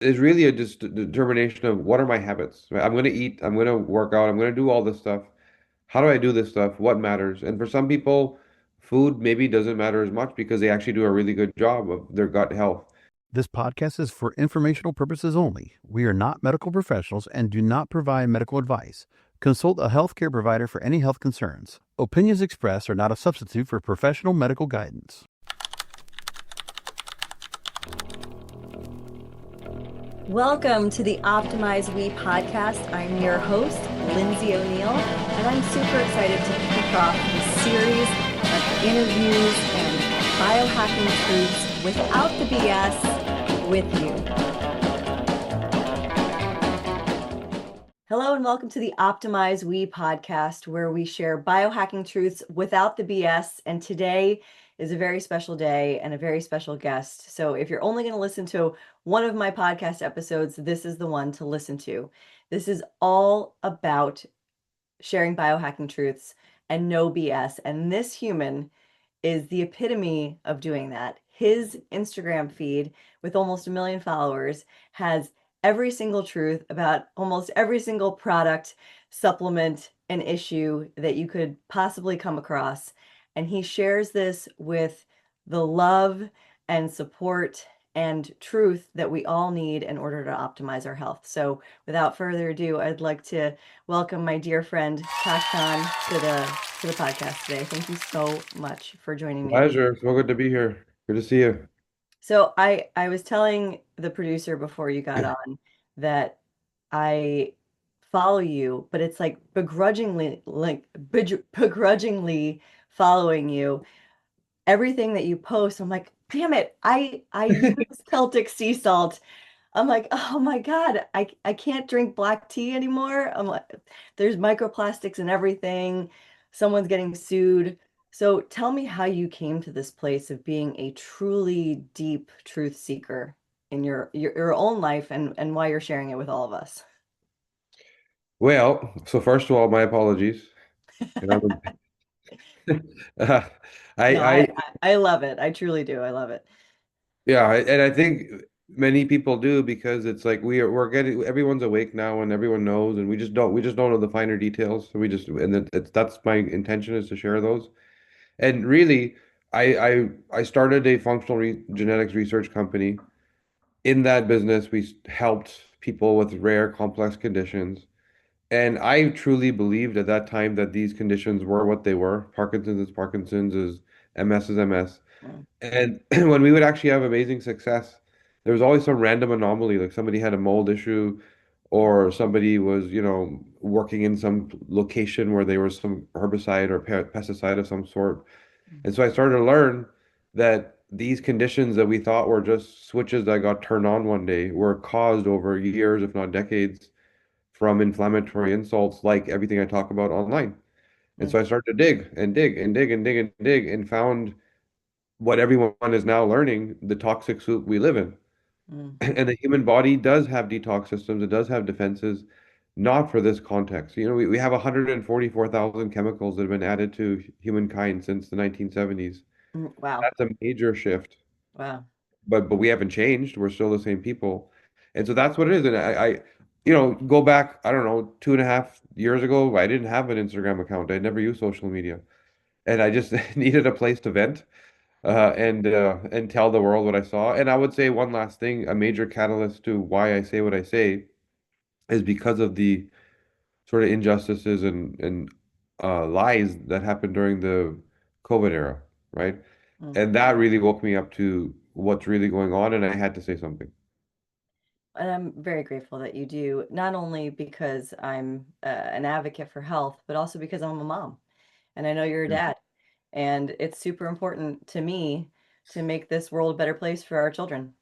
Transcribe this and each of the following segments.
is really a just determination of what are my habits. Right? I'm going to eat, I'm going to work out, I'm going to do all this stuff. How do I do this stuff? What matters? And for some people, food maybe doesn't matter as much because they actually do a really good job of their gut health. This podcast is for informational purposes only. We are not medical professionals and do not provide medical advice. Consult a healthcare provider for any health concerns. Opinions expressed are not a substitute for professional medical guidance. Welcome to the Optimize We podcast. I'm your host, Lindsay O'Neill, and I'm super excited to kick off this series of interviews and biohacking truths without the BS with you. Hello and welcome to the Optimize We podcast, where we share biohacking truths without the BS. And today is a very special day and a very special guest. So if you're only going to listen to one of my podcast episodes, this is the one to listen to. This is all about sharing biohacking truths and no BS. And this human is the epitome of doing that. His Instagram feed with almost 1 million followers has every single truth about almost every single product, supplement, and issue that you could possibly come across. And he shares this with the love and support and truth that we all need in order to optimize our health. So without further ado, I'd like to welcome my dear friend Kashif to the podcast today. Thank you so much for joining me. Pleasure. So good to be here. Good to see you. So I was telling the producer before you got on that I follow you, but it's like begrudgingly following you. Everything that you post, I'm like, damn it, I use Celtic sea salt. I'm like, oh my God, I can't drink black tea anymore. I'm like, there's microplastics and everything. Someone's getting sued. So tell me how you came to this place of being a truly deep truth seeker in your own life and why you're sharing it with all of us. Well, so first of all, my apologies. And uh, No, I, I love it. I truly do. I love it. yeah, and I think many people do because it's like we're getting everyone's awake now and everyone knows, and we just don't know the finer details. So we just and that's my intention is to share those. And really, I started a functional re genetics research company. In that business, we helped people with rare, complex conditions. And I truly believed at that time that these conditions were what they were. Parkinson's is Parkinson's, is MS is MS. Mm, And when we would actually have amazing success, there was always some random anomaly, like somebody had a mold issue, or somebody was, working in some location where there was some herbicide or pesticide of some sort. mm, And so I started to learn that these conditions that we thought were just switches that got turned on one day were caused over years, if not decades, from inflammatory insults like everything I talk about online. And mm, so I started to dig and dig and dig and dig and dig and found what everyone is now learning, the toxic soup we live in. mm. And the human body does have detox systems, it does have defenses, not for this context. We have 144,000 chemicals that have been added to humankind since the 1970s. Wow. That's a major shift. Wow. But we haven't changed. We're still the same people. And so that's what it is. And go back, I don't know, 2.5 years ago, I didn't have an Instagram account. I never used social media. And I just needed a place to vent and tell the world what I saw. And I would say one last thing, a major catalyst to why I say what I say is because of the sort of injustices and lies that happened during the COVID era, right? Mm. And that really woke me up to what's really going on, and I had to say something. And I'm very grateful that you do, not only because I'm an advocate for health, but also because I'm a mom and I know you're a Yeah. dad. And it's super important to me to make this world a better place for our children.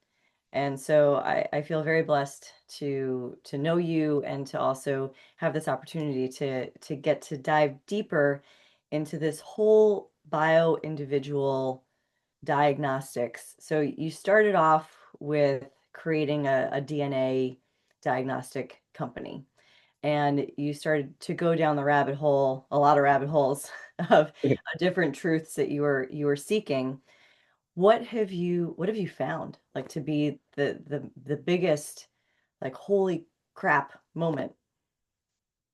And so I feel very blessed to know you and to also have this opportunity to get to dive deeper into this whole bio individual diagnostics. So you started off with creating a DNA diagnostic company, and you started to go down the rabbit hole, a lot of rabbit holes of different truths that you were seeking. what have you found like to be the biggest like holy crap moment?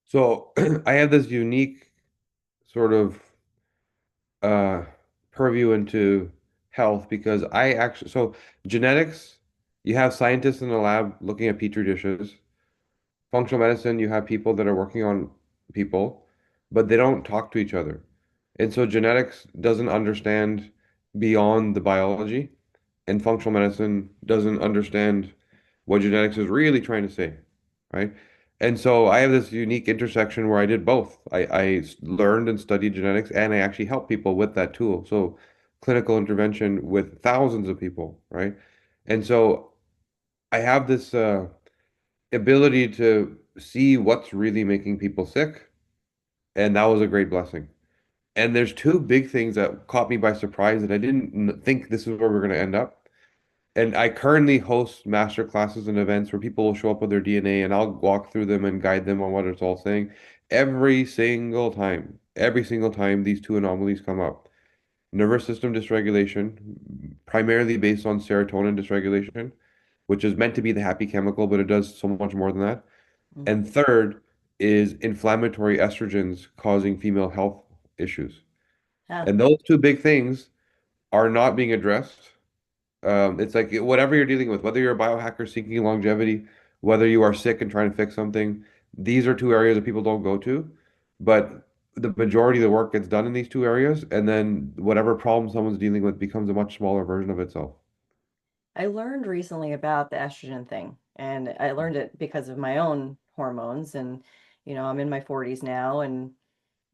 So I have this unique sort of uh purview into health because I actually so genetics, you have scientists in the lab looking at petri dishes. Functional medicine, you have people that are working on people, but they don't talk to each other. And so genetics doesn't understand beyond the biology, and functional medicine doesn't understand what genetics is really trying to say, right? And so I have this unique intersection where I did both. I learned and studied genetics, and I actually help people with that tool. So clinical intervention with thousands of people, right? And so I have this ability to see what's really making people sick, and that was a great blessing. And there's two big things that caught me by surprise that I didn't think this is where we're going to end up. And I currently host master classes and events where people will show up with their DNA and I'll walk through them and guide them on what it's all saying. Every single time these two anomalies come up. Nervous system dysregulation, primarily based on serotonin dysregulation, which is meant to be the happy chemical, but it does so much more than that. Mm. And third is inflammatory estrogens causing female health issues. Yeah. And those two big things are not being addressed. It's like whatever you're dealing with, whether you're a biohacker seeking longevity, whether you are sick and trying to fix something, these are two areas that people don't go to. But the majority of the work gets done in these two areas, and then whatever problem someone's dealing with becomes a much smaller version of itself. I learned recently about the estrogen thing, and I learned it because of my own hormones. And, I'm in my 40s now, and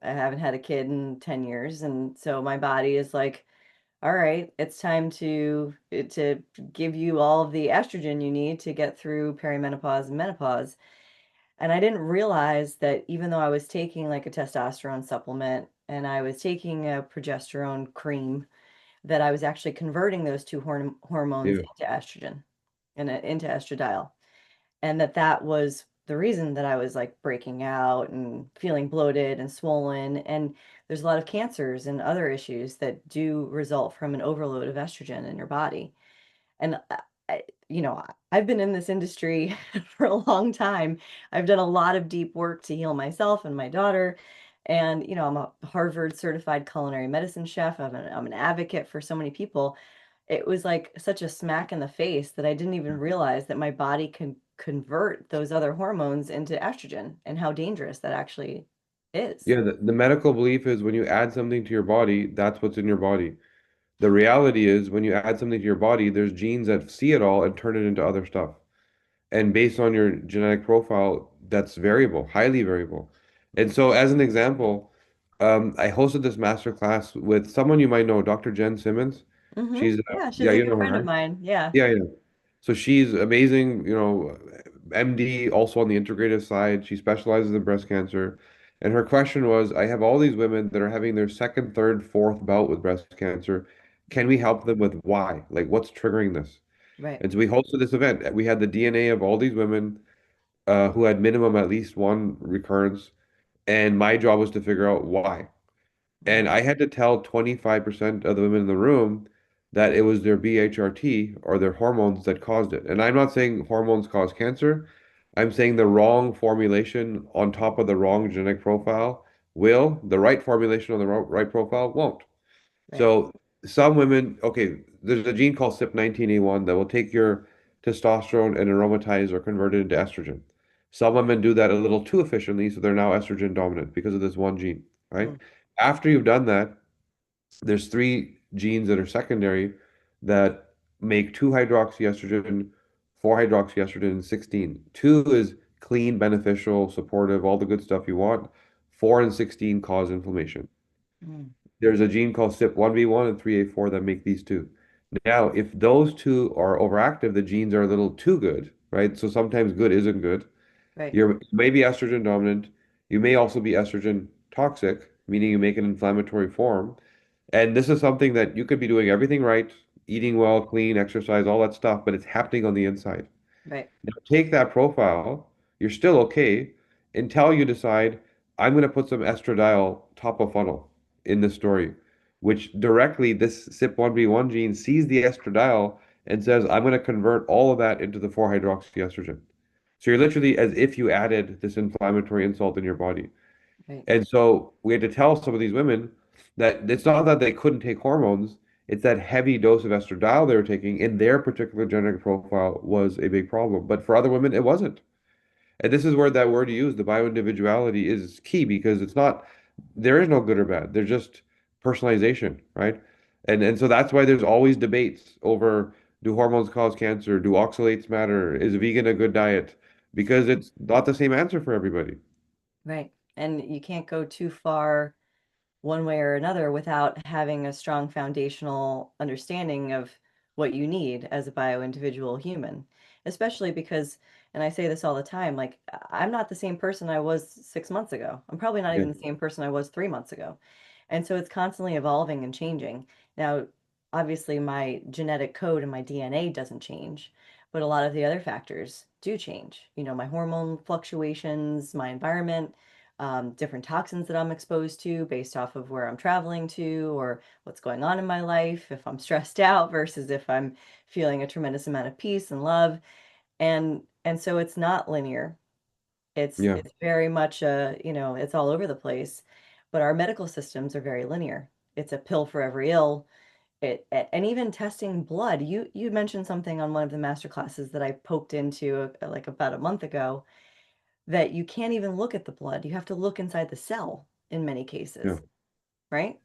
I haven't had a kid in 10 years. And so my body is like, all right, it's time to give you all of the estrogen you need to get through perimenopause and menopause. And I didn't realize that even though I was taking like a testosterone supplement and I was taking a progesterone cream, that I was actually converting those two hormones Yeah. into estrogen and into estradiol. And that was the reason that I was like breaking out and feeling bloated and swollen. And there's a lot of cancers and other issues that do result from an overload of estrogen in your body. And I, I've been in this industry for a long time. I've done a lot of deep work to heal myself and my daughter. And, I'm a Harvard certified culinary medicine chef. I'm an advocate for so many people. It was like such a smack in the face that I didn't even realize that my body can convert those other hormones into estrogen and how dangerous that actually is. Yeah, the medical belief is when you add something to your body, that's what's in your body. The reality is when you add something to your body, there's genes that see it all and turn it into other stuff. And based on your genetic profile, that's variable, highly variable. And so, as an example, I hosted this master class with someone you might know, Dr. Jen Simmons. Hmm. She's, Yeah, she's yeah, a you good know her, friend of right? mine. Yeah. Yeah, yeah. So she's amazing, MD, also on the integrative side. She specializes in breast cancer. And her question was, I have all these women that are having their second, third, fourth bout with breast cancer. Can we help them with why? Like, what's triggering this? Right. And so we hosted this event. We had the DNA of all these women who had minimum at least one recurrence, and my job was to figure out why. And Mm. I had to tell 25% of the women in the room that it was their BHRT or their hormones that caused it. And I'm not saying hormones cause cancer. I'm saying the wrong formulation on top of the wrong genetic profile will. The right formulation on the right profile won't. Right. So some women, okay, there's a gene called CYP19A1 that will take your testosterone and aromatize or convert it into estrogen. Some women do that a little too efficiently, so they're now estrogen dominant because of this one gene, right? Mm. After you've done that, there's three genes that are secondary that make 2-hydroxyestrogen, 4-hydroxyestrogen, and 16. 2 is clean, beneficial, supportive, all the good stuff you want. 4 and 16 cause inflammation. Mm. There's a gene called CYP1B1 and 3A4 that make these two. Now, if those two are overactive, the genes are a little too good, right? So sometimes good isn't good. Right. You may be estrogen dominant. You may also be estrogen toxic, meaning you make an inflammatory form. And this is something that you could be doing everything right, eating well, clean, exercise, all that stuff, but it's happening on the inside. Right. Now, take that profile, you're still okay until you decide, I'm going to put some estradiol top of funnel in this story. which directly this CYP1B1 gene sees the estradiol and says, I'm going to convert all of that into the 4-hydroxyestrogen. So you're literally as if you added this inflammatory insult in your body. Right. And so we had to tell some of these women that it's not that they couldn't take hormones, it's that heavy dose of estradiol they were taking in their particular genetic profile was a big problem. But for other women, it wasn't. And this is where that word you use, the bioindividuality, is key because it's not, there is no good or bad. There's just personalization, right? And so that's why there's always debates over, do hormones cause cancer? Do oxalates matter? Is vegan a good diet? Because it's not the same answer for everybody. Right. And you can't go too far one way or another without having a strong foundational understanding of what you need as a bio-individual human, especially because, and I say this all the time, like I'm not the same person I was 6 months ago. I'm probably not Yeah, even the same person I was 3 months ago. And so it's constantly evolving and changing. Now, obviously, my genetic code and my DNA doesn't change, but a lot of the other factors do change. You know, my hormone fluctuations, my environment, different toxins that I'm exposed to based off of where I'm traveling to or what's going on in my life, if I'm stressed out versus if I'm feeling a tremendous amount of peace and love. And so it's not linear. yeah, It's very much it's all over the place. But our medical systems are very linear. It's a pill for every ill. And even testing blood. You mentioned something on one of the master classes that I poked into like about a month ago that you can't even look at the blood. You have to look inside the cell in many yeah. cases, right?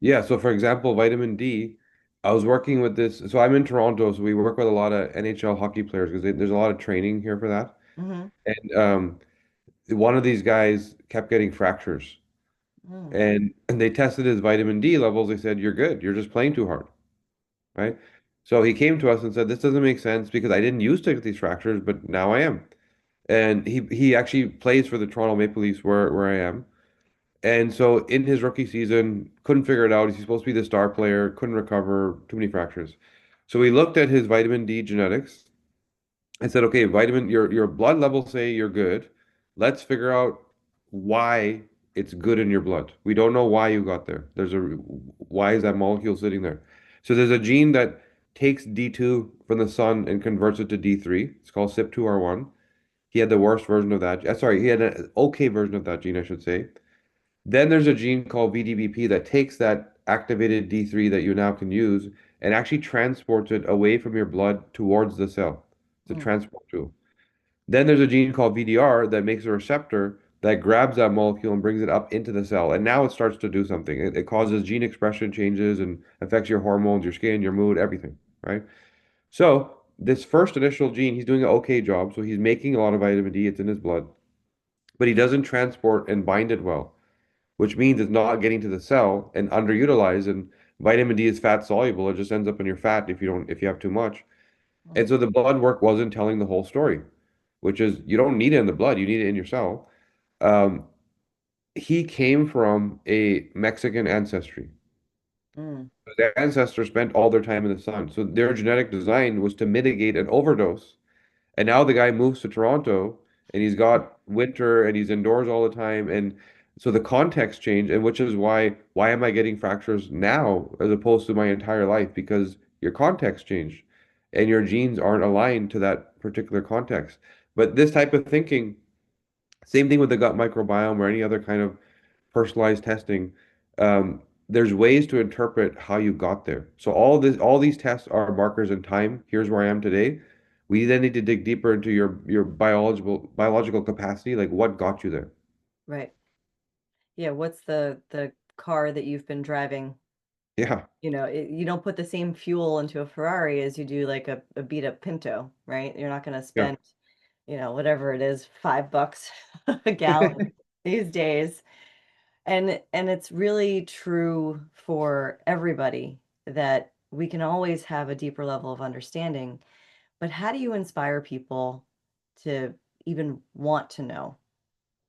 Yeah, so for example, vitamin D, I was working with this. So I'm in Toronto, so we work with a lot of NHL hockey players because there's a lot of training here for that. Mm-hmm. And one of these guys kept getting fractures. Mm, And they tested his vitamin D levels. They said, "You're good. You're just playing too hard." Right? So he came to us and said, "This doesn't make sense because I didn't used to get these fractures, but now I am." And he actually plays for the Toronto Maple Leafs where I am. And so in his rookie season, couldn't figure it out. He's supposed to be the star player, couldn't recover, too many fractures. So we looked at his vitamin D genetics and said, okay, your blood levels say you're good. Let's figure out why it's good in your blood. We don't know why you got there. Why is that molecule sitting there? So there's a gene that takes D2 from the sun and converts it to D3. It's called CYP2R1. He had the worst version of that. Sorry, he had an okay version of that gene, I should say. Then there's a gene called VDBP that takes that activated D3 that you now can use and actually transports it away from your blood towards the cell. It's a mm, transport tool. Then there's a gene called VDR that makes a receptor that grabs that molecule and brings it up into the cell. And now it starts to do something. It causes gene expression changes and affects your hormones, your skin, your mood, everything, right? So this first initial gene, he's doing an okay job. So he's making a lot of vitamin D. It's in his blood, but he doesn't transport and bind it well, which means it's not getting to the cell and underutilized. And vitamin D is fat soluble. It just ends up in your fat if you have too much. And mm, so the blood work wasn't telling the whole story, which is you don't need it in the blood, you need it in your cell. Um, he came from a Mexican ancestry. mm, Their ancestors spent all their time in the sun. So their genetic design was to mitigate an overdose. And now the guy moves to Toronto and he's got winter and he's indoors all the time. And so the context changed, and which is why am I getting fractures now as opposed to my entire life? Because your context changed and your genes aren't aligned to that particular context. But this type of thinking, same thing with the gut microbiome or any other kind of personalized testing. There's ways to interpret how you got there. So all these tests are markers in time. Here's where I am today. We then need to dig deeper into your biological capacity, like what got you there. right. Yeah, what's the car that you've been driving? Yeah, You don't put the same fuel into a Ferrari as you do like a beat up Pinto, right? You're not going to yeah, spend, whatever it is, $5 a gallon these days. And it's really true for everybody that we can always have a deeper level of understanding. But how do you inspire people to even want to know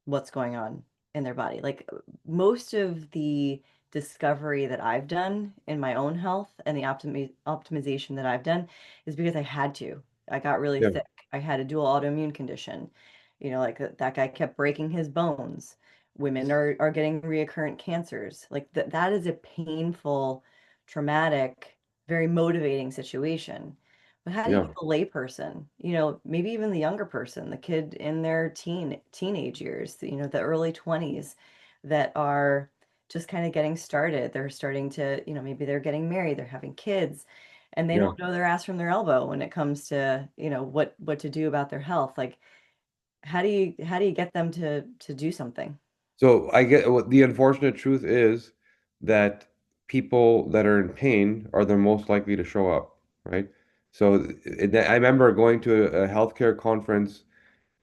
what's going on in their body? Like most of the discovery that I've done in my own health and the optimization that I've done is because I had to. I got really yeah, sick. I had a dual autoimmune condition. Like that guy kept breaking his bones. women are getting reoccurrent cancers. Like that is a painful, traumatic, very motivating situation. But how do you Yeah. get the layperson, maybe even the younger person, the kid in their teenage years, the early 20s that are just kind of getting started. They're starting to, maybe they're getting married, they're having kids, and they Yeah. don't know their ass from their elbow when it comes to, what to do about their health. Like how do you get them to do something? So I get what the unfortunate truth is that people that are in pain are the most likely to show up, right? So I remember going to a healthcare conference,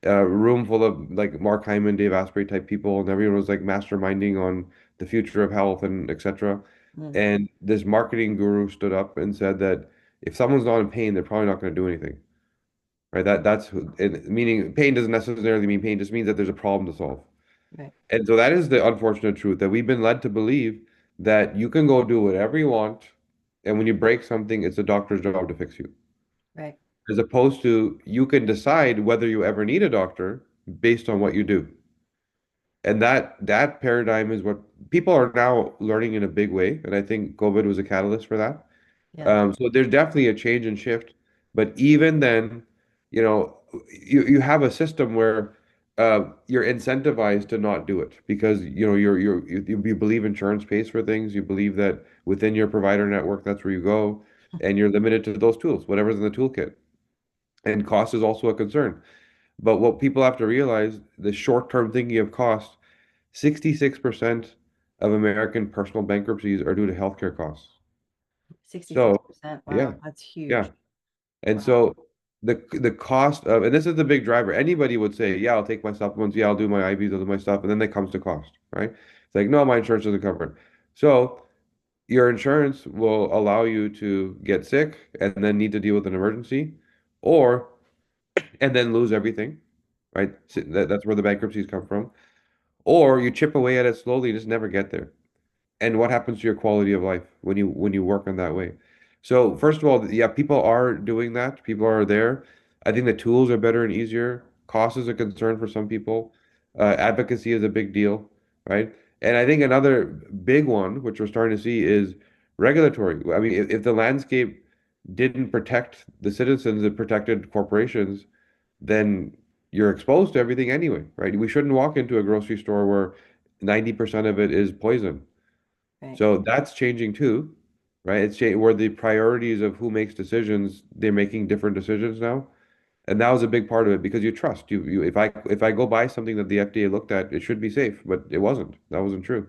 a room full of like Mark Hyman, Dave Asprey type people, and everyone was like masterminding on the future of health and etc. Mm, And this marketing guru stood up and said that if someone's not in pain, they're probably not going to do anything, right? Meaning pain doesn't necessarily mean pain, just means that there's a problem to solve. right, And so that is the unfortunate truth that we've been led to believe that you can go do whatever you want, and when you break something, it's a doctor's job to fix you. right, As opposed to you can decide whether you ever need a doctor based on what you do. And that paradigm is what people are now learning in a big way, and I think COVID was a catalyst for that. yeah, So there's definitely a change and shift, but even then, you know, you have a system where you're incentivized to not do it because you believe insurance pays for things. You believe that within your provider network, that's where you go, and you're limited to those tools, whatever's in the toolkit. And cost is also a concern. But what people have to realize, the short-term thinking of cost, 66% of American personal bankruptcies are due to healthcare costs. So, 66%. yeah, Wow, that's yeah. huge. And Wow. so the cost of, and this is the big driver. Anybody would say, yeah, I'll take my supplements, yeah, I'll do my IVs, I'll do my stuff, and then it comes to cost, right? It's like, no, my insurance doesn't cover it. So your insurance will allow you to get sick and then need to deal with an emergency, or and then lose everything, right? So that's where the bankruptcies come from. Or you chip away at it slowly, just never get there. And what happens to your quality of life when you work in that way? So first of all, yeah, people are doing that. People are there. I think the tools are better and easier. Cost is a concern for some people. Advocacy is a big deal, right? And I think another big one, which we're starting to see, is regulatory. I mean, if the landscape didn't protect the citizens, it protected corporations, then you're exposed to everything anyway, right? We shouldn't walk into a grocery store where 90% of it is poison. Right. So that's changing too, right? It's changing where the priorities of who makes decisions, they're making different decisions now. And that was a big part of it because you trust you if I go buy something that the FDA looked at, it should be safe, but it wasn't. That wasn't true.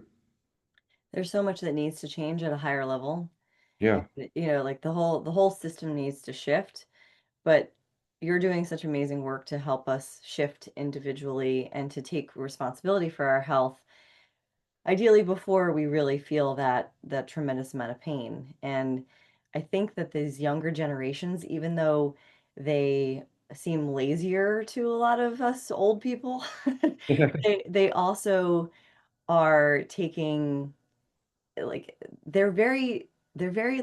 There's so much that needs to change at a higher level. Yeah. And, like the whole system needs to shift, but you're doing such amazing work to help us shift individually and to take responsibility for our health, ideally before we really feel that tremendous amount of pain. And I think that these younger generations, even though they seem lazier to a lot of us old people, they also are taking, like, they're very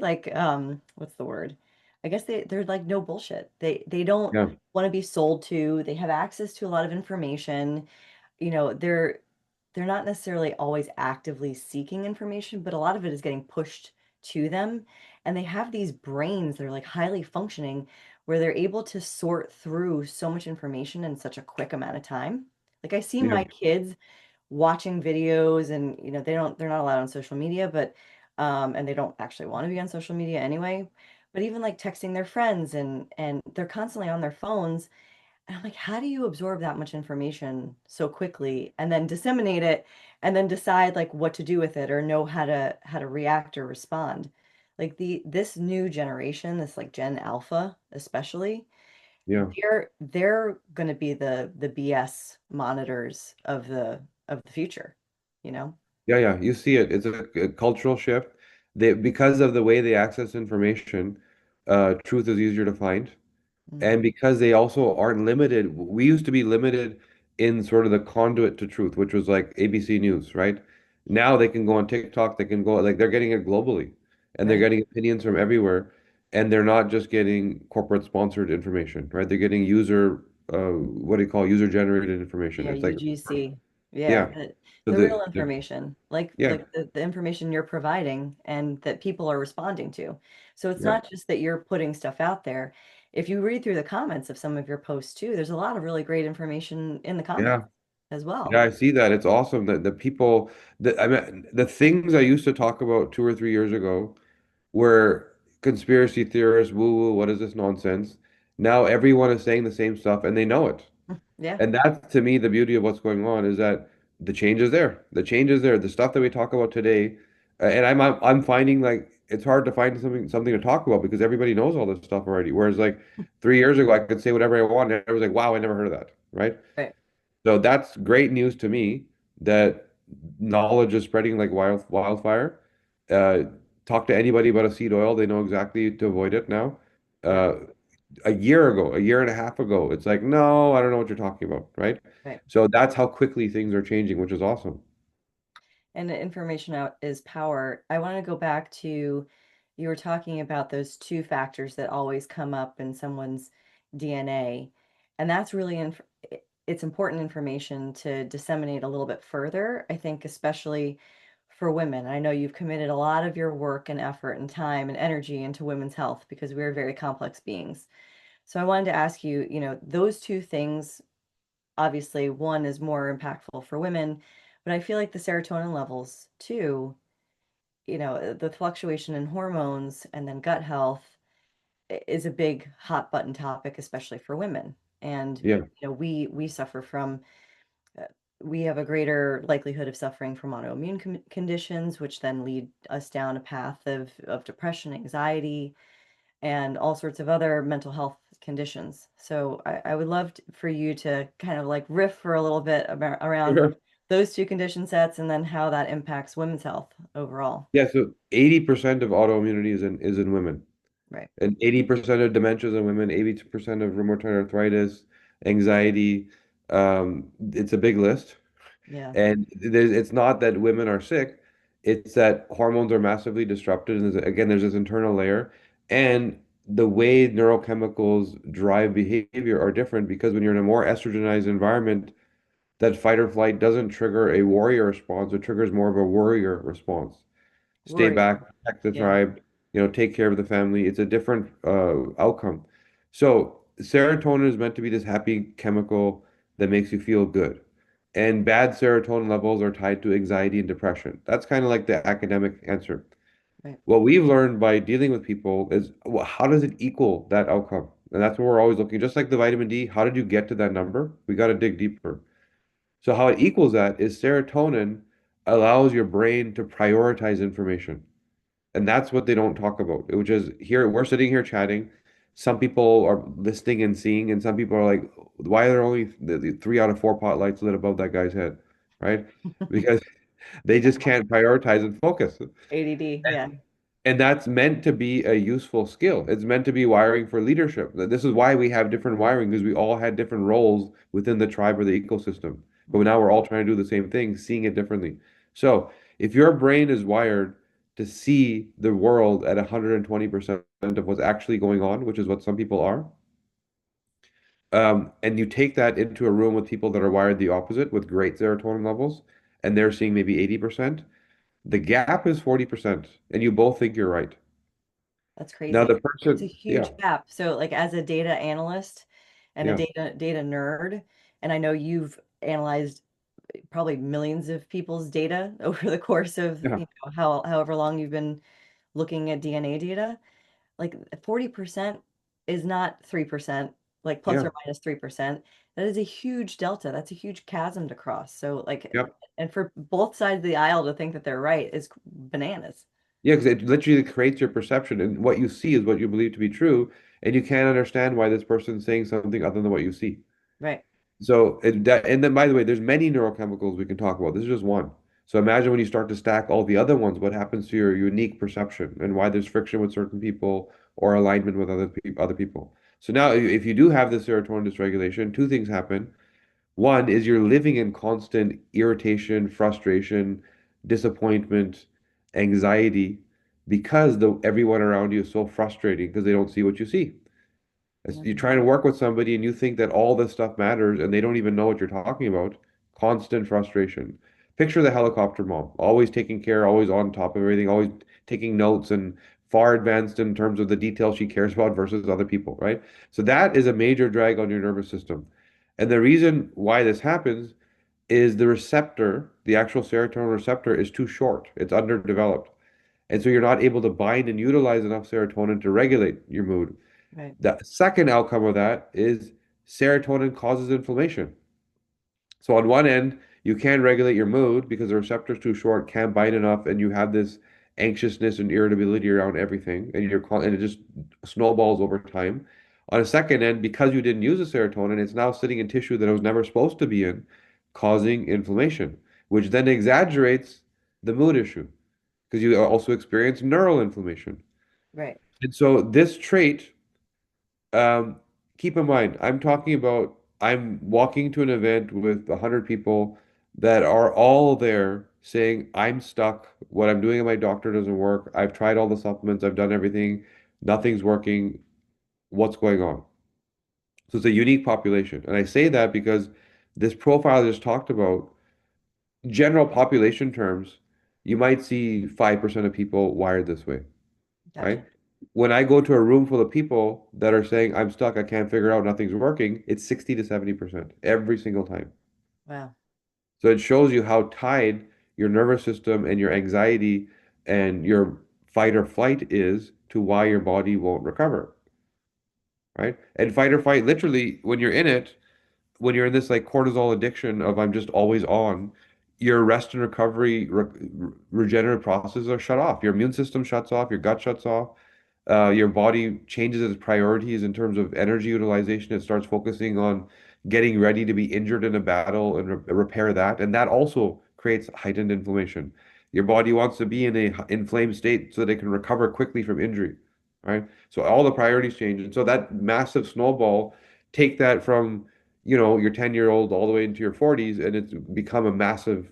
like, what's the word? I guess they're like no bullshit. They don't Yeah. want to be sold to. They have access to a lot of information. They're not necessarily always actively seeking information, but a lot of it is getting pushed to them. And they have these brains that are like highly functioning where they're able to sort through so much information in such a quick amount of time. Like I see Yeah. my kids watching videos, and they're not allowed on social media, but and they don't actually want to be on social media anyway, but even like texting their friends, and they're constantly on their phones. And I'm like, how do you absorb that much information so quickly and then disseminate it and then decide like what to do with it or know how to react or respond? Like this new generation, this like Gen Alpha especially, Yeah. they're going to be the BS monitors of the future, you know? Yeah, yeah. You see it. It's a cultural shift. Because of the way they access information, truth is easier to find. Mm, And because they also aren't limited, we used to be limited in sort of the conduit to truth, which was like ABC News, right? Now they can go on TikTok, they can go, like they're getting it globally and they're right. getting opinions from everywhere. And they're not just getting corporate sponsored information, right? They're getting what do you call user generated information. Yeah, It's like, UGC. Yeah, Yeah. So the real information, yeah, like the information you're providing and that people are responding to. So it's yeah, not just that you're putting stuff out there. If you read through the comments of some of your posts too, there's a lot of really great information in the yeah. comments as Yeah, well. I see that. It's awesome that the people that I mean the things I used to talk about 2 or 3 years ago were conspiracy theorists, woo woo, what is this nonsense? Now everyone is saying the same stuff and they know it. Yeah, And that's to me the beauty of what's going on is that the change is there. The change is there. The stuff that we talk about today, and I'm finding like it's hard to find something to talk about because everybody knows all this stuff already. Whereas like 3 years ago, I could say whatever I want, and I was like, wow, I never heard of that, right? right. So that's great news to me that knowledge is spreading like wildfire. Uh, Talk to anybody about a seed oil, they know exactly to avoid it now. Yeah, Uh, a year ago, a year and a half ago, it's like, no, I don't know what you're talking about, right? right. So that's how quickly things are changing, which is awesome. And the information out is power. I want to go back to you were talking about those two factors that always come up in someone's DNA. And that's really it's important information to disseminate a little bit further, I think, especially for women. I know you've committed a lot of your work and effort and time and energy into women's health because we're very complex beings. So I wanted to ask you, those two things, obviously one is more impactful for women, but I feel like the serotonin levels too, the fluctuation in hormones and then gut health is a big hot button topic, especially for women. And Yeah. we suffer from uh, we have a greater likelihood of suffering from autoimmune conditions, which then lead us down a path of depression, anxiety, and all sorts of other mental health conditions. So I would love for you to kind of like riff for a little bit around Sure. those two condition sets and then how that impacts women's health overall. Yeah, so 80% of autoimmunity is in women. Right. And 80% of dementias in women, 80% of rheumatoid arthritis, anxiety. It's a big list. Yeah. And it's not that women are sick, it's that hormones are massively disrupted. And again, there's this internal layer. And the way neurochemicals drive behavior are different because when you're in a more estrogenized environment, that fight or flight doesn't trigger a warrior response, it triggers more of a worrier response. Stay Worry. back, protect the Yeah. tribe, take care of the family. It's a different outcome. So serotonin is meant to be this happy chemical that makes you feel good. And bad serotonin levels are tied to anxiety and depression. That's kind of like the academic answer. Right. What we've learned by dealing with people is well, how does it equal that outcome? And that's what we're always looking. Just like the vitamin D, how did you get to that number? We got to dig deeper. So how it equals that is serotonin allows your brain to prioritize information. And that's what they don't talk about, which is here, we're sitting here chatting. Some people are listening and seeing, and some people are like, why are there only the 3 out of 4 pot lights lit above that guy's head? Right? Because they just can't prioritize and focus. ADD. Yeah. And that's meant to be a useful skill. It's meant to be wiring for leadership. This is why we have different wiring because we all had different roles within the tribe or the ecosystem. But Mhm. now we're all trying to do the same thing, seeing it differently. So if your brain is wired to see the world at 120% of what's actually going on, which is what some people are, and you take that into a room with people that are wired the opposite with great serotonin levels, and they're seeing maybe 80%, the gap is 40%, and you both think you're right. That's Now crazy. the It's a person, yeah, huge gap. So like as a data analyst and a yeah, data nerd, and I know you've analyzed probably millions of people's data over the course of, yeah, however long you've been looking at DNA data, like 40% is not 3%, like plus yeah, or minus 3%. That is a huge delta. That's a huge chasm to cross. So like, yeah, and for both sides of the aisle to think that they're right is bananas. yeah, because it literally creates your perception, and what you see is what you believe to be true, and you can't understand why this person's saying something other than what you see. Right. So, and then by the way, there's many neurochemicals we can talk about. This is just one. So imagine when you start to stack all the other ones, what happens to your unique perception and why there's friction with certain people or alignment with other people. So now, if you do have the serotonin dysregulation, two things happen. One is you're living in constant irritation, frustration, disappointment, anxiety because everyone around you is so frustrating because they don't see what you see. You're Mhm. trying to work with somebody and you think that all this stuff matters and they don't even know what you're talking about. constant frustration. Picture the helicopter mom, always taking care, always on top of everything, always taking notes and far advanced in terms of the details she cares about versus other people, right? So that is a major drag on your nervous system. And the reason why this happens is the receptor, the actual serotonin receptor, is too short. It's underdeveloped. And so you're not able to bind and utilize enough serotonin to regulate your mood. Right. The second outcome of that is serotonin causes inflammation. So on one end, you can regulate your mood because the receptor's too short, can't bind enough, and you have this anxiousness and irritability around everything, and and it just snowballs over time. On a second end, because you didn't use the serotonin, it's now sitting in tissue that it was never supposed to be in, causing inflammation, which then exaggerates the mood issue because you also experience neural inflammation. Right. And so this trait, um, keep in mind, I'm walking to an event with 100 people that are all there saying, I'm stuck. What I'm doing at my doctor doesn't work. I've tried all the supplements. I've done everything. Nothing's working. What's going on? So it's a unique population. And I say that because this profile I just talked about, general population terms, you might see 5% of people wired this way, Gotcha. right? When I go to a room full of people that are saying, I'm stuck, I can't figure out, nothing's working, it's 60 to 70% every single time. Wow. So it shows you how tied your nervous system and your anxiety and your fight or flight is to why your body won't recover, right? And fight or flight, literally, when you're in it, when you're in this like cortisol addiction of I'm just always on, your rest and recovery regenerative processes are shut off. Your immune system shuts off, your gut shuts off. Your body changes its priorities in terms of energy utilization. It starts focusing on getting ready to be injured in a battle and repair that. And that also creates heightened inflammation. Your body wants to be in a inflamed state so that it can recover quickly from injury, right? So all the priorities change. And so that massive snowball, take that from, your 10-year-old all the way into your 40s, and it's become a massive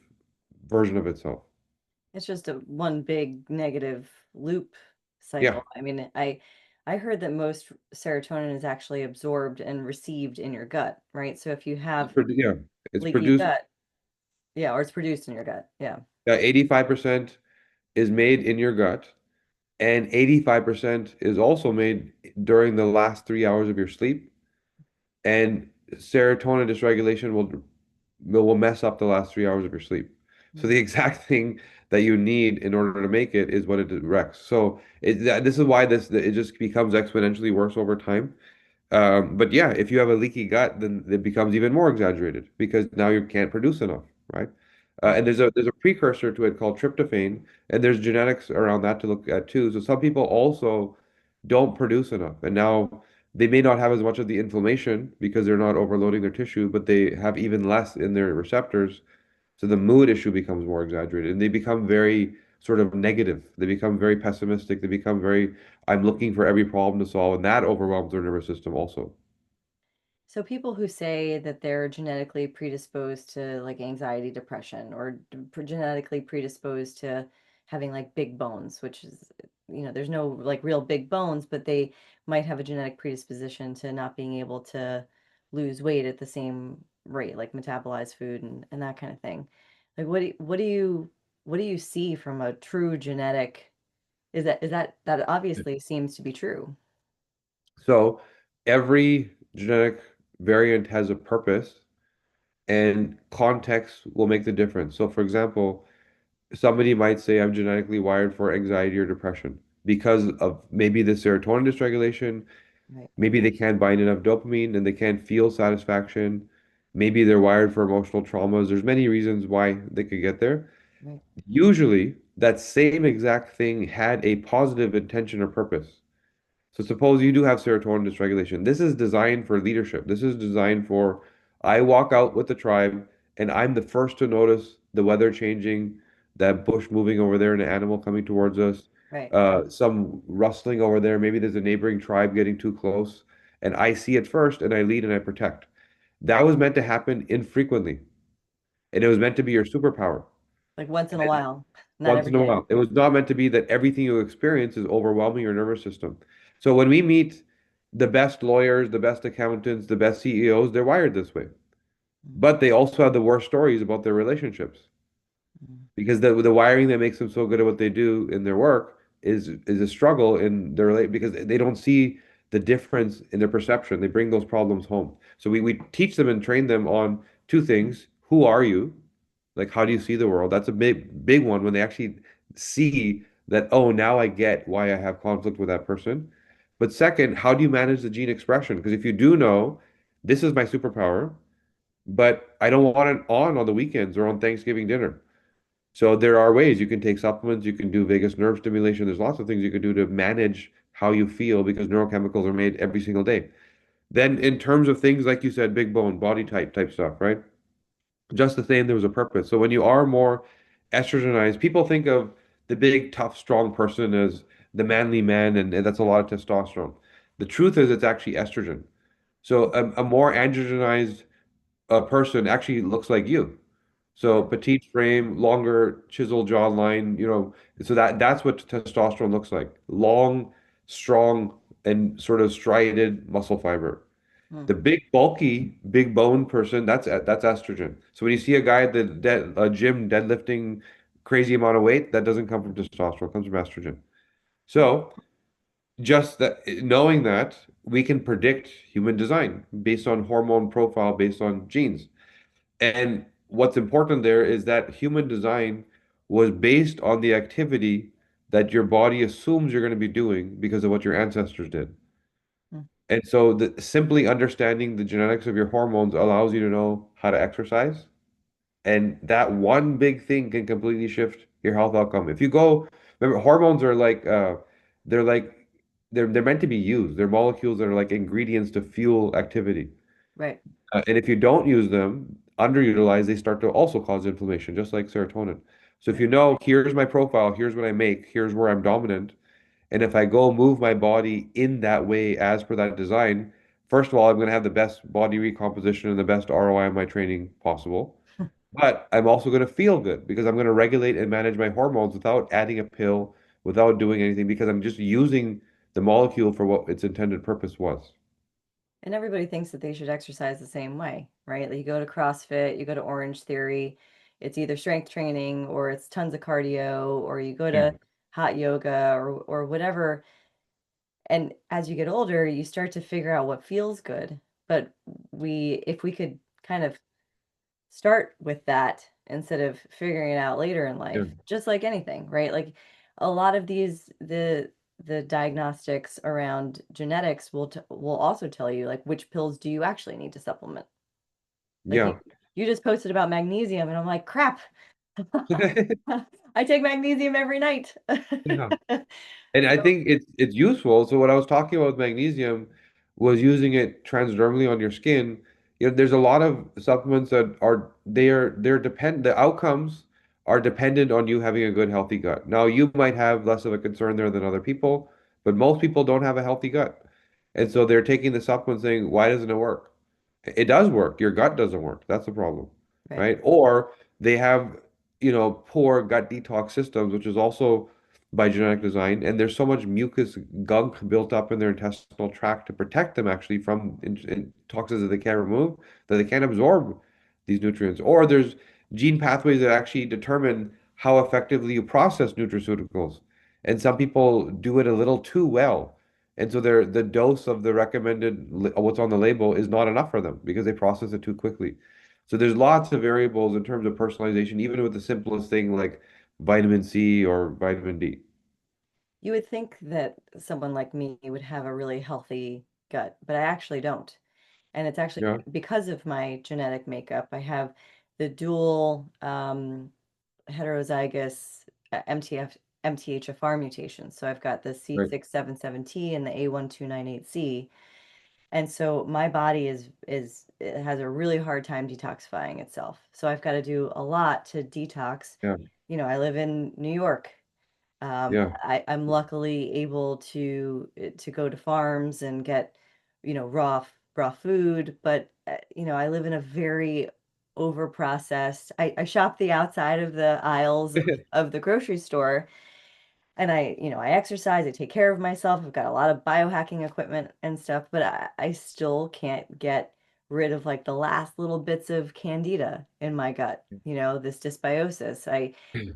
version of itself. It's just a one big negative loop Yeah. cycle. I mean, I heard that most serotonin is actually absorbed and received in your gut, right? So if you have Yeah. It's leaky produced, gut, yeah, or it's produced in your gut. Yeah. 85% is made in your gut, and 85% is also made during the last 3 hours of your sleep. And serotonin dysregulation will mess up the last 3 hours of your sleep. So the Mm. exact thing that you need in order to make it is what it wrecks. So this is why it just becomes exponentially worse over time. But yeah, if you have a leaky gut, then it becomes even more exaggerated because now you can't produce enough, right? Right. And there's a precursor to it called tryptophan, and there's genetics around that to look at too. So some people also don't produce enough, and now they may not have as much of the inflammation because they're not overloading their tissue, but they have even less in their receptors. So the mood issue becomes more exaggerated, and they become very sort of negative. They become very pessimistic. They become very, I'm looking for every problem to solve, and that overwhelms their nervous system also. So people who say that they're genetically predisposed to like anxiety, depression, or genetically predisposed to having like big bones, which is, there's no like real big bones, but they might have a genetic predisposition to not being able to lose weight at the same rate, like metabolize food and that kind of thing. Like what do you see from a true genetic, that obviously seems to be true. So every genetic variant has a purpose, and context will make the difference. So, for example, somebody might say, I'm genetically wired for anxiety or depression because of maybe the serotonin dysregulation. Right, Maybe they can't bind enough dopamine and they can't feel satisfaction. Maybe they're wired for emotional traumas. There's many reasons why they could get there. right, Usually, that same exact thing had a positive intention or purpose. So suppose you do have serotonin dysregulation. This is designed for leadership. This is designed for I walk out with the tribe and I'm the first to notice the weather changing, that bush moving over there and an animal coming towards us, right. some rustling over there. Maybe there's a neighboring tribe getting too close. And I see it first and I lead and I protect. That was meant to happen infrequently. And it was meant to be your superpower. Like once in a while, not Once every in a day. while. It was not meant to be that everything you experience is overwhelming your nervous system. So when we meet the best lawyers, the best accountants, the best CEOs, they're wired this way. Mm, but they also have the worst stories about their relationships mm, because the wiring that makes them so good at what they do in their work is a struggle in their relate because they don't see the difference in their perception. They bring those problems home. So we teach them and train them on two things. Who are you? Like how do you see the world? That's a big one when they actually see that, oh, now I get why I have conflict with that person. But second, how do you manage the gene expression? Because if you do know this is my superpower, but I don't want it on the weekends or on Thanksgiving dinner. So there are ways you can take supplements, you can do vagus nerve stimulation. There's lots of things you can do to manage how you feel because neurochemicals are made every single day. Then in terms of things like you said, big bone, body type stuff, right? Just the same, there was a purpose. So when you are more estrogenized, people think of the big, tough, strong person as the manly man, and that's a lot of testosterone. The truth is it's actually estrogen. So a more androgenized person actually looks like you. So mm, petite frame, longer chiseled jawline, so that's what testosterone looks like. Long, strong, and sort of striated muscle fiber. mm. The big, bulky, big bone person, that's estrogen. So when you see a guy at the gym deadlifting crazy amount of weight, that doesn't come from testosterone, it comes from estrogen. So just that knowing that we can predict human design based on hormone profile, based on genes. And what's important there is that human design was based on the activity that your body assumes you're going to be doing because of what your ancestors did. Mm. And so simply understanding the genetics of your hormones allows you to know how to exercise. And that one big thing can completely shift your health outcome. If you go, remember, hormones are they're like, they're meant to be used. They're molecules that are like ingredients to fuel activity. Right. And if you don't use them, underutilized, they start to also cause inflammation, just like serotonin. So if Right. you know, here's my profile, here's what I make, here's where I'm dominant, and if I go move my body in that way as per that design, first of all, I'm going to have the best body recomposition and the best ROI on my training possible. But I'm also going to feel good because I'm going to regulate and manage my hormones without adding a pill, without doing anything, because I'm just using the molecule for what its intended purpose was. And everybody thinks that they should exercise the same way, right? Like you go to CrossFit, you go to Orange Theory, it's either strength training or it's tons of cardio, or you go Yeah. to hot yoga or whatever. And as you get older, you start to figure out what feels good. But if we could kind of start with that instead of figuring it out later in Yeah. life, just like anything, right? Like a lot of the diagnostics around genetics will also tell you like which pills do you actually need to supplement. Like Yeah. you just posted about magnesium and I'm like, crap. I take magnesium every night. Yeah. And I So, think it's useful. So what I was talking about with magnesium was using it transdermally on your skin. There's a lot of supplements that they're depend the outcomes are dependent on you having a good healthy gut. Now you might have less of a concern there than other people, but most people don't have a healthy gut. And so they're taking the supplement saying, why doesn't it work? It does work. Your gut doesn't work. That's the problem, right. right? Or they have, poor gut detox systems, which is also by genetic design, and there's so much mucus gunk built up in their intestinal tract to protect them actually from toxins that they can't remove, that they can't absorb these nutrients. Or there's gene pathways that actually determine how effectively you process nutraceuticals. And some people do it a little too well. And so the dose of the recommended what's on the label is not enough for them because they process it too quickly. So there's lots of variables in terms of personalization, even with the simplest thing like vitamin C or vitamin D. You would think that someone like me would have a really healthy gut, but I actually don't. And it's actually Yeah, because of my genetic makeup. I have the dual heterozygous MTHFR mutation. So I've got the right. C677T and the A1298C. And so my body it has a really hard time detoxifying itself. So I've got to do a lot to detox. Yeah, I live in New York. yeah, I'm luckily able to go to farms and get, raw food, but I live in a very over processed. I shop the outside of the aisles of the grocery store, and I exercise, I take care of myself. I've got a lot of biohacking equipment and stuff, but I still can't get rid of like the last little bits of candida in my gut, this dysbiosis.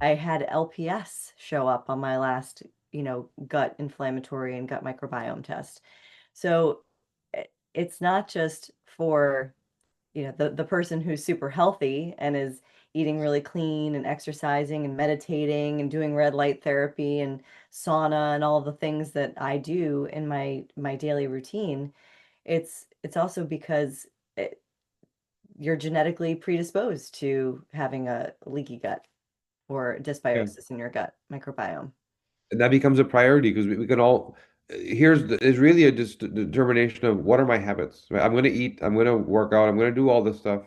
I had LPS show up on my last, gut inflammatory and gut microbiome test. So it's not just for, the person who's super healthy and is eating really clean and exercising and meditating and doing red light therapy and sauna and all the things that I do in my daily routine. It's also because you're genetically predisposed to having a leaky gut or Yeah. dysbiosis in your gut microbiome. And that becomes a priority because we can all is really a just determination of what are my habits, right? I'm going to eat, I'm going to work out, I'm going to do all this stuff.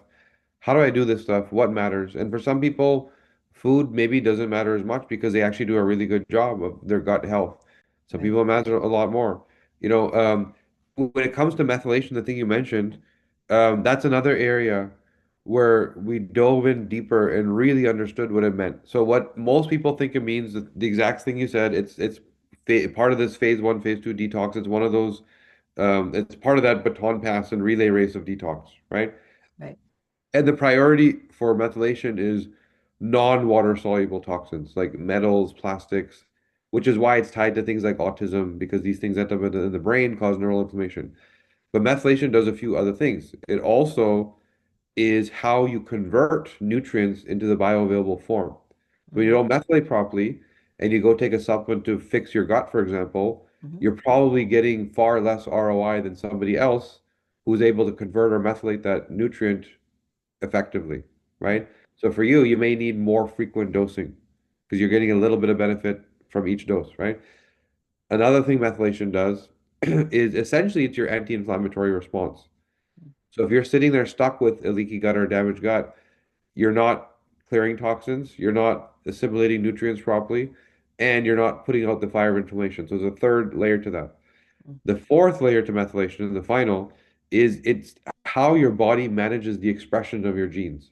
How do I do this stuff? What matters? And for some people, food maybe doesn't matter as much because they actually do a really good job of their gut health. Some Right. people it matter a lot more. You know, when it comes to methylation, the thing you mentioned, that's another area where we dove in deeper and really understood what it meant. So what most people think it means, the exact thing you said, it's part of this phase one, phase two detox. It's one of those, it's part of that baton pass and relay race of detox, right? Right. And the priority for methylation is non-water soluble toxins like metals, plastics, which is why it's tied to things like autism because these things end up in the brain, cause neural inflammation. But methylation does a few other things. It also is how you convert nutrients into the bioavailable form. When you Hmm. don't methylate properly and you go take a supplement to fix your gut, for example, Hmm. you're probably getting far less ROI than somebody else who's able to convert or methylate that nutrient effectively, right? So for you, you may need more frequent dosing because you're getting a little bit of benefit from each dose, right? Another thing methylation does is essentially it's your anti-inflammatory response. So if you're sitting there stuck with a leaky gut or a damaged gut, you're not clearing toxins, you're not assimilating nutrients properly, and you're not putting out the fire of inflammation. So there's a third layer to that. The fourth layer to methylation, the final, is it's how your body manages the expression of your genes.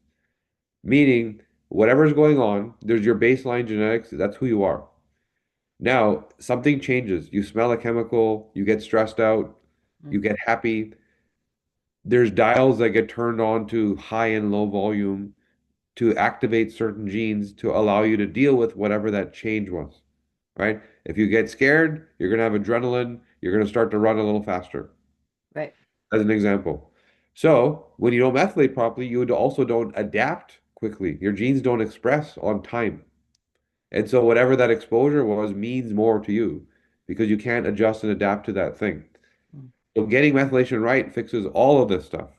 Meaning, whatever's going on, there's your baseline genetics, that's who you are. Now, something changes. You smell a chemical, you get stressed out, you get happy. There's dials that get turned on to high and low volume to activate certain genes to allow you to deal with whatever that change was, right? If you get scared, you're going to have adrenaline, you're going to start to run a little faster, Right. as an example. So, when you don't methylate properly, you also don't adapt quickly. Your genes don't express on time. And so whatever that exposure was means more to you because you can't adjust and adapt to that thing. So getting methylation right fixes all of this stuff.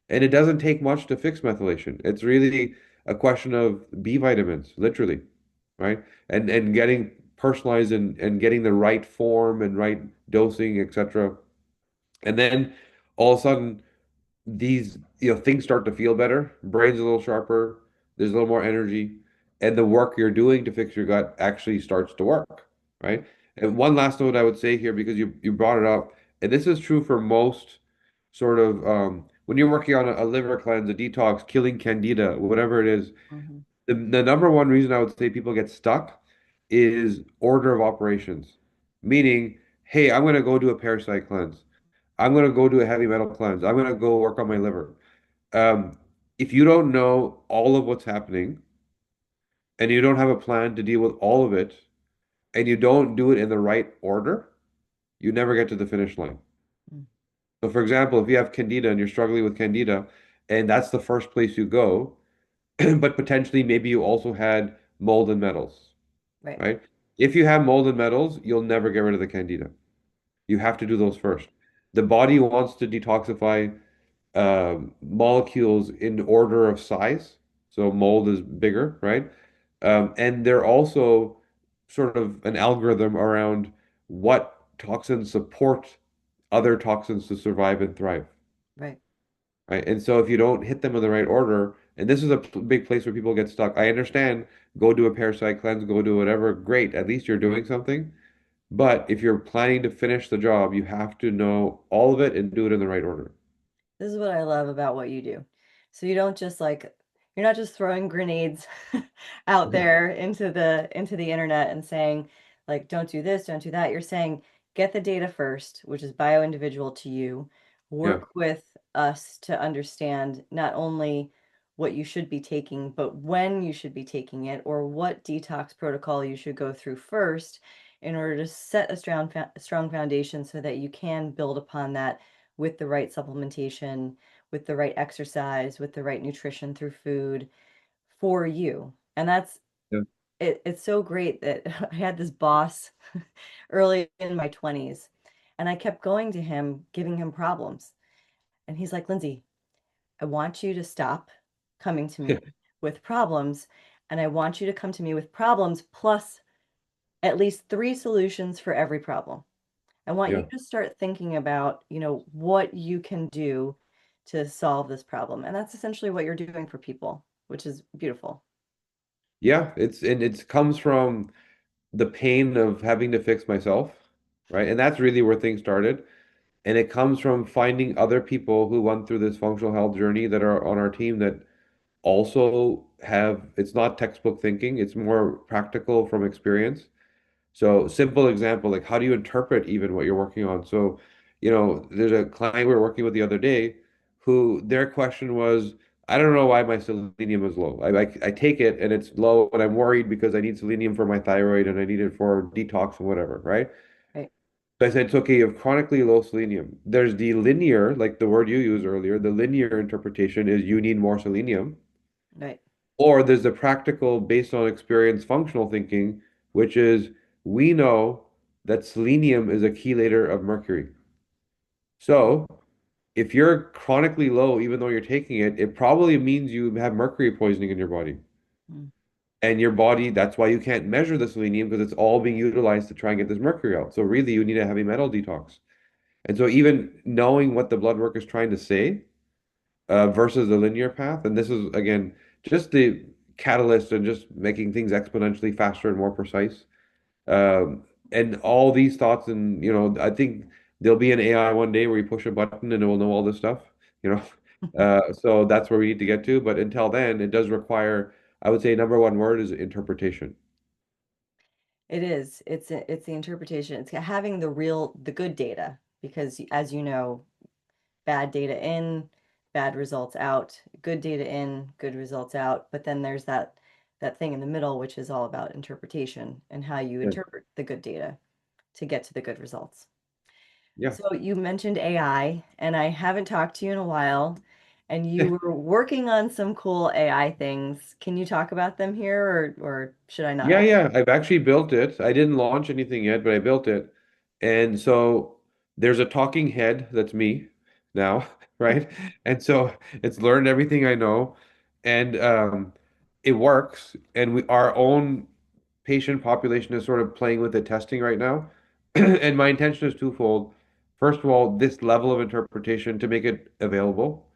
And it doesn't take much to fix methylation. It's really a question of B vitamins, literally, right? And getting personalized and getting the right form and right dosing, etc. And then all of a sudden these things start to feel better, brain's a little sharper, there's a little more energy, and the work you're doing to fix your gut actually starts to work, right? And one last note I would say here, because you brought it up, and this is true for most sort of when you're working on a liver cleanse, a detox, killing candida, whatever it is, Mm-hmm. the number one reason I would say people get stuck is order of operations, meaning, hey, I'm going to go do a parasite cleanse. I'm going to go do a heavy metal cleanse. I'm going to go work on my liver. Um, if you don't know all of what's happening and you don't have a plan to deal with all of it and you don't do it in the right order, you never get to the finish line. So, for example, if you have candida and you're struggling with candida and that's the first place you go, but potentially maybe you also had mold and metals, Right. right? If you have mold and metals, you'll never get rid of the candida. You have to do those first. The body wants to detoxify molecules in order of size. So mold is bigger, right? And they're also sort of an algorithm around what toxins support other toxins to survive and thrive, Right. right? And so if you don't hit them in the right order, and this is a big place where people get stuck. I understand, go do a parasite cleanse, go do whatever, great. At least you're doing something. But if you're planning to finish the job, you have to know all of it and do it in the right order. This is what I love about what you do. So you don't just like you're not just throwing grenades out there into the internet and saying like don't do this, don't do that. You're saying get the data first, which is bio individual to you. Yeah. Work with us to understand not only what you should be taking, but when you should be taking it, or what detox protocol you should go through first in order to set a strong foundation so that you can build upon that with the right supplementation, with the right exercise, with the right nutrition through food for you. And that's Yeah. it's so great that I had this boss early in my 20s, and I kept going to him, giving him problems. And he's like, Lindsay, I want you to stop coming to me with problems, and I want you to come to me with problems plus at least three solutions for every problem. I want you Yeah. to start thinking about, what you can do to solve this problem. And that's essentially what you're doing for people, which is beautiful. Yeah, and it comes from the pain of having to fix myself, right? And that's really where things started. And it comes from finding other people who went through this functional health journey that are on our team that also have, it's not textbook thinking, it's more practical from experience. So simple example, like how do you interpret even what you're working on? So, there's a client we were working with the other day who their question was, I don't know why my selenium is low. I take it and it's low and I'm worried because I need selenium for my thyroid and I need it for detox and whatever, right? Right, So I said, it's okay, you have chronically low selenium. There's the linear, like the word you used earlier, the linear interpretation is you need more selenium. right. Or there's the practical, based on experience, functional thinking, which is we know that selenium is a chelator of mercury. So if you're chronically low, even though you're taking it, it probably means you have mercury poisoning in your body. Mm. And your body, that's why you can't measure the selenium because it's all being utilized to try and get this mercury out. So really, you need a heavy metal detox. And so even knowing what the blood work is trying to say versus the linear path, and this is again just the catalyst and just making things exponentially faster and more precise. And all these thoughts, and I think there'll be an AI one day where you push a button and it will know all this stuff, you know. So that's where we need to get to. But until then, it does require, I would say, number one word is interpretation. It is. It's the interpretation. It's having the good data, because as you know, bad data in, bad results out, good data in, good results out. But then there's that thing in the middle, which is all about interpretation and how you Yeah. interpret the good data to get to the good results. Yeah. So you mentioned AI, and I haven't talked to you in a while, and you were working on some cool AI things. Can you talk about them here, or should I not? Yeah, yeah. I've actually built it. I didn't launch anything yet, but I built it. And so there's a talking head that's me now, right? And so it's learned everything I know, and it works. And our own patient population is sort of playing with the testing right now. And my intention is twofold. First of all, this level of interpretation to make it available,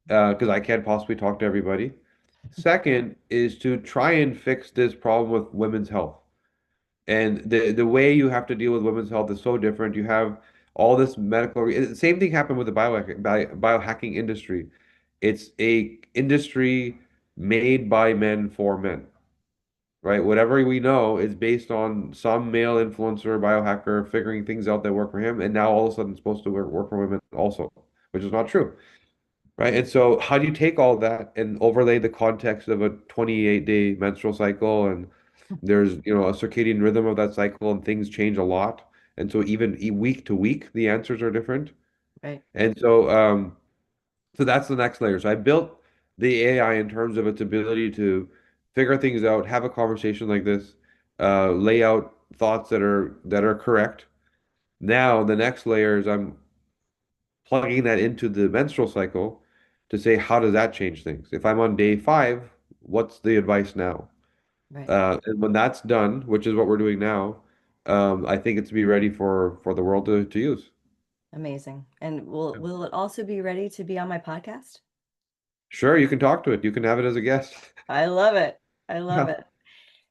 because I can't possibly talk to everybody. Second is to try and fix this problem with women's health. And the way you have to deal with women's health is so different. You have all this medical. The same thing happened with the biohacking industry. It's a industry made by men for men, right? Whatever we know is based on some male influencer, biohacker figuring things out that work for him, and now all of a sudden it's supposed to work for women also, which is not true, right? And so how do you take all that and overlay the context of a 28-day menstrual cycle, and there's, a circadian rhythm of that cycle, and things change a lot. And so even week to week, the answers are different. Right. And so that's the next layer. So I built the AI in terms of its ability to figure things out, have a conversation like this, lay out thoughts that are correct. Now the next layer is I'm plugging that into the menstrual cycle to say, how does that change things? If I'm on day 5, what's the advice now? Right. And when that's done, which is what we're doing now, I think it's to be ready for the world to use. Amazing. And will Yeah. will it also be ready to be on my podcast? Sure, you can talk to it. You can have it as a guest. I love it. I love Yeah. it.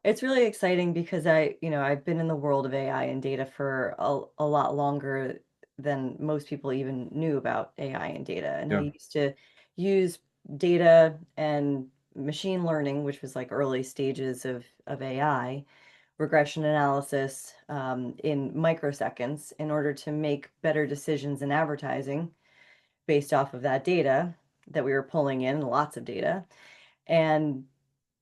It's really exciting because I've been in the world of AI and data for a lot longer than most people even knew about AI and data. And I Yeah. used to use data and machine learning, which was like early stages of AI, regression analysis, in microseconds in order to make better decisions in advertising based off of that data that we were pulling in, lots of data. And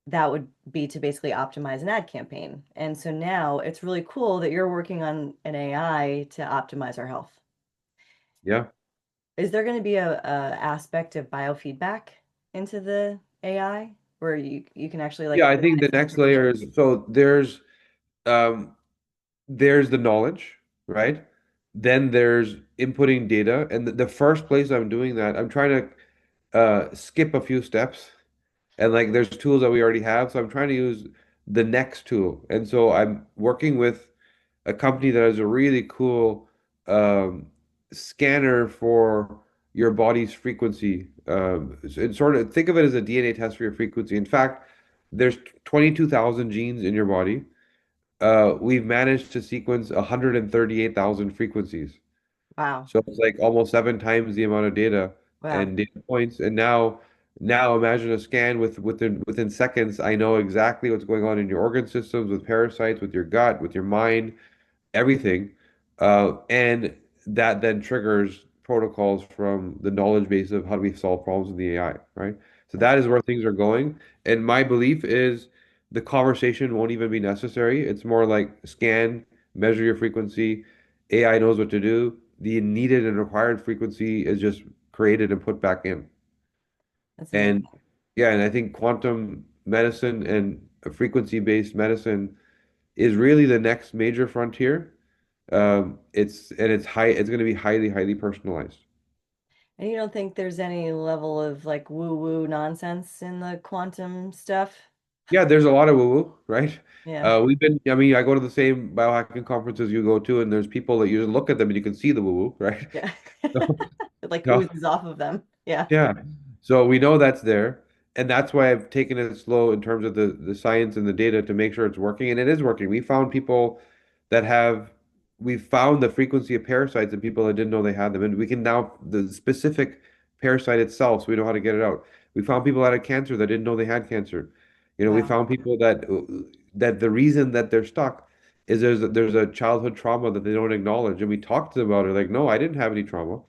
that would be to basically optimize an ad campaign. And so now it's really cool that you're working on an AI to optimize our health. Yeah. Is there going to be a aspect of biofeedback into the AI where you can actually like Yeah, I think provide the some next layer information? is so um there's the knowledge, right? Then there's inputting data. And the first place I'm doing that, I'm trying to skip a few steps. And like there's tools that we already have. So I'm trying to use the next tool. And so I'm working with a company that has a really cool um, scanner for your body's frequency. It's sort of think of it as a DNA test for your frequency. In fact, there's 22,000 genes in your body. We've managed to sequence 138,000 frequencies. Wow. So it's like almost 7 times the amount of data Wow. and data points. And now imagine a scan within seconds. I know exactly what's going on in your organ systems, with parasites, with your gut, with your mind, everything. And that then triggers protocols from the knowledge base of how do we solve problems with the AI, right? So That's that is where things are going. And my belief is the conversation won't even be necessary. It's more like scan, measure your frequency. AI knows what to do. The needed and required frequency is just created and put back in. that's And amazing. yeah, and I think quantum medicine and frequency-based medicine is really the next major frontier. It's going to be highly, highly personalized. And you don't think there's any level of like woo-woo nonsense in the quantum stuff? Yeah, there's a lot of woo-woo, right? Yeah. I mean, I go to the same biohacking conferences you go to, and there's people that you just look at them and you can see the woo-woo, right? Yeah. So, It like no. oozes off of them. Yeah. Yeah. So we know that's there. And that's why I've taken it slow in terms of the science and the data to make sure it's working. And it is working. We found people that have, we found the frequency of parasites in people that didn't know they had them. And we can now, the specific parasite itself, so we know how to get it out. We found people that had cancer that didn't know they had cancer. We Wow. found people that the reason that they're stuck is there's a childhood trauma that they don't acknowledge. And we talked to them about it, like, no, I didn't have any trauma.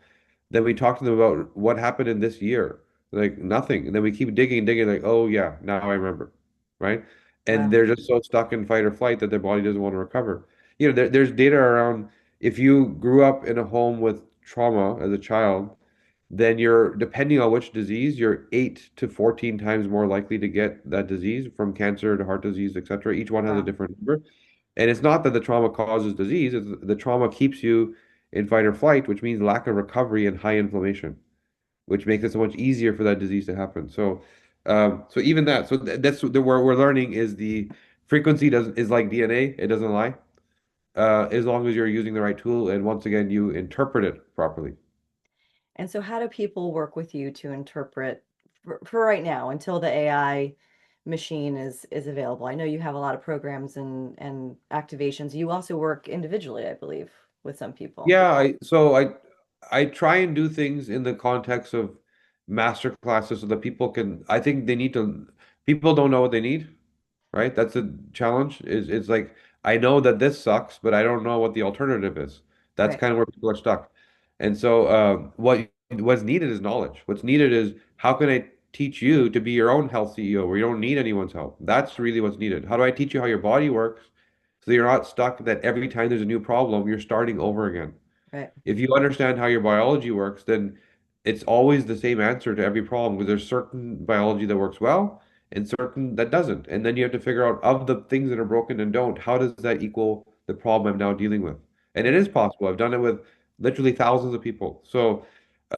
Then we talk to them about what happened in this year. Like nothing. And then we keep digging and digging, like, oh yeah, now I remember. Right? And Wow. they're just so stuck in fight or flight that their body doesn't want to recover. There's data around if you grew up in a home with trauma as a child, then you're, depending on which disease, you're 8 to 14 times more likely to get that disease, from cancer to heart disease, etc. Each one has a Wow. different number. And it's not that the trauma causes disease, it's the trauma keeps you in fight or flight, which means lack of recovery and high inflammation, which makes it so much easier for that disease to happen. So even that, that's where we're learning is the frequency doesn't is like DNA, it doesn't lie, as long as you're using the right tool and once again you interpret it properly. And so how do people work with you to interpret for right now until the AI machine is available? I know you have a lot of programs and activations. You also work individually, I believe, with some people. Yeah, I try and do things in the context of master classes so that people can, I think they need to, people don't know what they need, right? That's the challenge. Is it's like I know that this sucks, but I don't know what the alternative is. That's Right. kind of where people are stuck. And so what's needed is knowledge. What's needed is how can I teach you to be your own health CEO where you don't need anyone's help? That's really what's needed. How do I teach you how your body works so you're not stuck that every time there's a new problem, you're starting over again? Right. If you understand how your biology works, then it's always the same answer to every problem because there's certain biology that works well and certain that doesn't. And then you have to figure out of the things that are broken and don't, how does that equal the problem I'm now dealing with? And it Right. is possible. I've done it with literally thousands of people. So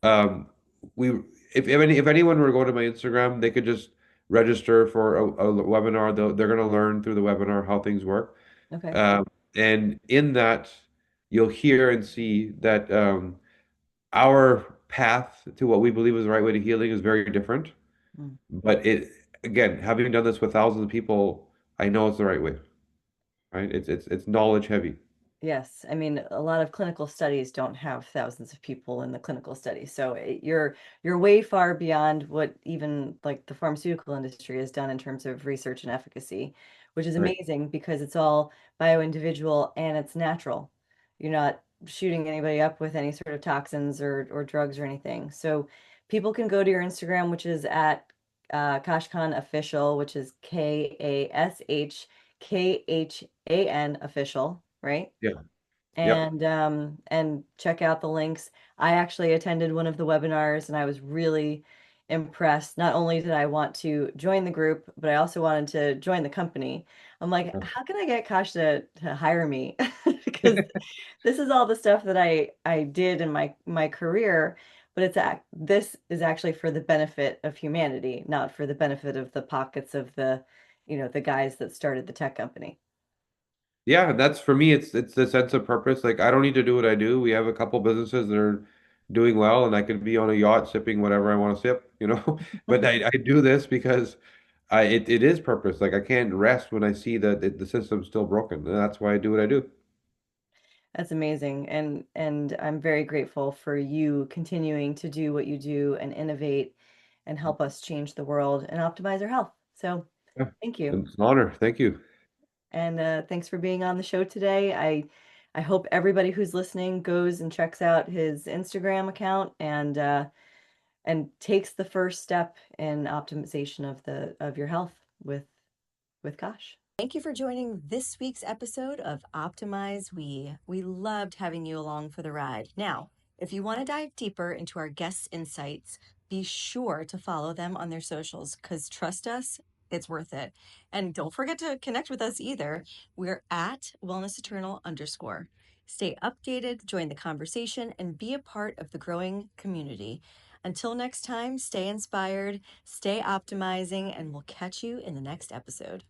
um, we, if anyone were to go to my Instagram, they could just register for a webinar. They're going to learn through the webinar how things work. Okay. Um, and in that, you'll hear and see that our path to what we believe is the right way to healing is very different. Mm. But again, having done this with thousands of people, I know it's the right way, right? It's knowledge heavy. Yes, I mean a lot of clinical studies don't have thousands of people in the clinical study, so you're way far beyond what even like the pharmaceutical industry has done in terms of research and efficacy, which is Right. amazing because it's all bio-individual and it's natural. You're not shooting anybody up with any sort of toxins or drugs or anything. So people can go to your Instagram, which is at Kashkan Official, which is KASHKHAN Official, right? Yeah. Yep. And check out the links. I actually attended one of the webinars and I was really impressed. Not only did I want to join the group, but I also wanted to join the company. I'm like, how can I get Kosh to hire me? Because this is all the stuff that I did in my career, but this is actually for the benefit of humanity, not for the benefit of the pockets of the guys that started the tech company. Yeah, that's for me. It's the sense of purpose. Like I don't need to do what I do. We have a couple businesses that are doing well, and I could be on a yacht sipping whatever I want to sip, you know. But I do this because it is purpose. Like I can't rest when I see that the system's still broken, and that's why I do what I do. That's amazing. And I'm very grateful for you continuing to do what you do and innovate and help us change the world and optimize our health. So Yeah, thank you. it's an honor. Thank you. And thanks for being on the show today. I hope everybody who's listening goes and checks out his Instagram account and takes the first step in optimization of your health with Kosh. Thank you for joining this week's episode of Optimize We. We loved having you along for the ride. Now, if you want to dive deeper into our guests' insights, be sure to follow them on their socials because trust us, it's worth it. And don't forget to connect with us either. We're at Wellness Eternal _. Stay updated, join the conversation, and be a part of the growing community. Until next time, stay inspired, stay optimizing, and we'll catch you in the next episode.